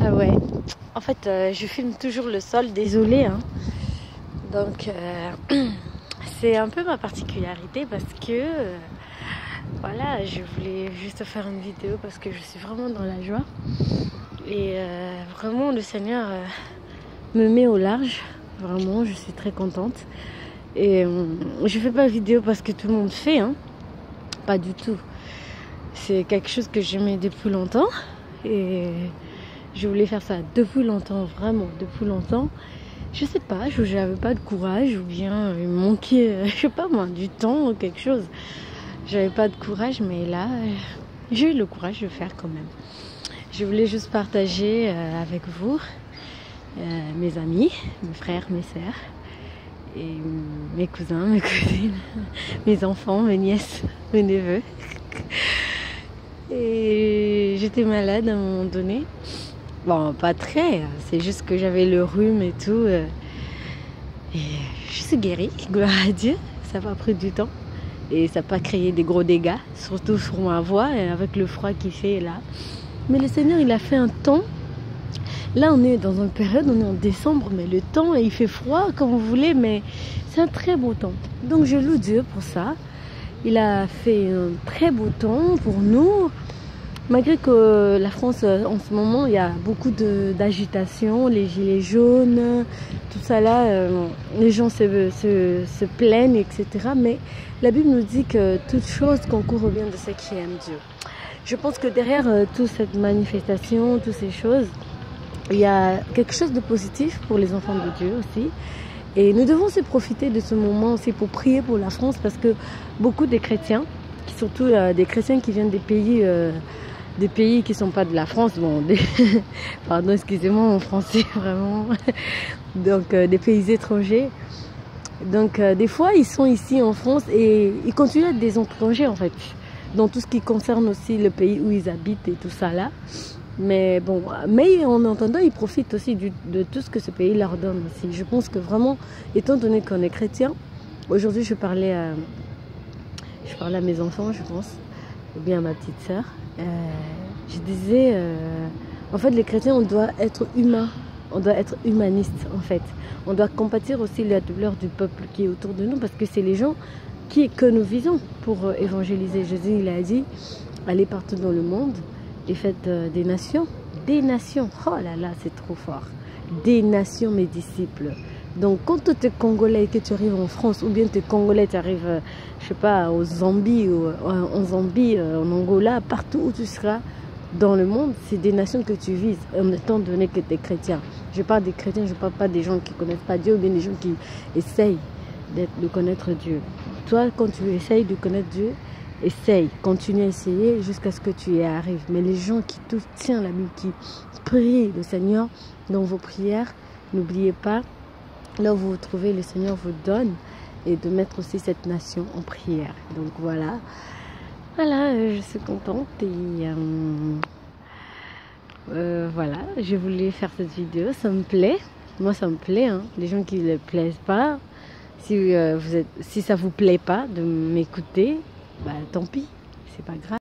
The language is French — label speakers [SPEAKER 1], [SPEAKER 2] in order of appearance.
[SPEAKER 1] Ah ouais, en fait je filme toujours le sol, désolée hein. Donc c'est un peu ma particularité parce que voilà, je voulais juste faire une vidéo parce que je suis vraiment dans la joie. Et vraiment le Seigneur me met au large, vraiment je suis très contente. Et je fais pas vidéo parce que tout le monde fait, hein. Pas du tout. C'est quelque chose que j'aimais depuis longtemps et je voulais faire ça depuis longtemps, vraiment depuis longtemps. Je sais pas, j'avais pas de courage ou bien il me manquait, je sais pas moi, du temps ou quelque chose. J'avais pas de courage, mais là, j'ai eu le courage de le faire quand même. Je voulais juste partager avec vous, mes amis, mes frères, mes sœurs, et mes cousins, mes cousines, mes enfants, mes nièces, mes neveux. Et j'étais malade à un moment donné. Bon, pas très, c'est juste que j'avais le rhume et tout. Et je suis guérie, gloire à Dieu. Ça n'a pas pris du temps. Et ça n'a pas créé des gros dégâts, surtout sur ma voix, et avec le froid qui fait là. Mais le Seigneur, il a fait un temps. Là, on est dans une période, on est en décembre, mais le temps, il fait froid comme vous voulez, mais c'est un très beau temps. Donc, je loue Dieu pour ça. Il a fait un très beau temps pour nous. Malgré que la France, en ce moment, il y a beaucoup d'agitation, les gilets jaunes, tout ça là, les gens se plaignent, etc. Mais la Bible nous dit que toute chose concourt au bien de ceux qui aiment Dieu. Je pense que derrière toute cette manifestation, toutes ces choses, il y a quelque chose de positif pour les enfants de Dieu aussi. Et nous devons aussi profiter de ce moment aussi pour prier pour la France parce que beaucoup de chrétiens, surtout des chrétiens qui viennent des pays qui ne sont pas de la France, bon, pardon, excusez-moi mon français vraiment, donc des pays étrangers. Donc des fois ils sont ici en France et ils continuent à être des étrangers en fait, dans tout ce qui concerne aussi le pays où ils habitent et tout ça là. Mais bon, mais en entendant, ils profitent aussi de tout ce que ce pays leur donne aussi. Je pense que vraiment, étant donné qu'on est chrétien, aujourd'hui je parlais à mes enfants, je pense, ou bien à ma petite sœur. Je disais, en fait, les chrétiens, on doit être humain, on doit être humaniste, en fait. On doit compatir aussi la douleur du peuple qui est autour de nous, parce que c'est les gens que nous visons pour évangéliser. Jésus, il a dit, allez partout dans le monde et faites des nations. Oh là là, c'est trop fort. Des nations, mes disciples. Donc, quand tu es Congolais et que tu arrives en France, ou bien tu es Congolais, tu arrives, je sais pas, au Zambie, ou en Zambie, en Angola, partout où tu seras dans le monde, c'est des nations que tu vises, étant donné que tu es chrétien. Je parle des chrétiens, je ne parle pas des gens qui ne connaissent pas Dieu, ou bien des gens qui essayent de connaître Dieu. Toi, quand tu essayes de connaître Dieu, essaye, continue à essayer jusqu'à ce que tu y arrives. Mais les gens qui te tiennent la Bible, qui prient le Seigneur dans vos prières, n'oubliez pas, là où vous vous trouvez, le Seigneur vous donne, et de mettre aussi cette nation en prière. Donc voilà, je suis contente et voilà, je voulais faire cette vidéo, ça me plaît, moi ça me plaît, hein. Les gens qui ne plaisent pas, si ça vous plaît pas de m'écouter, bah tant pis, c'est pas grave.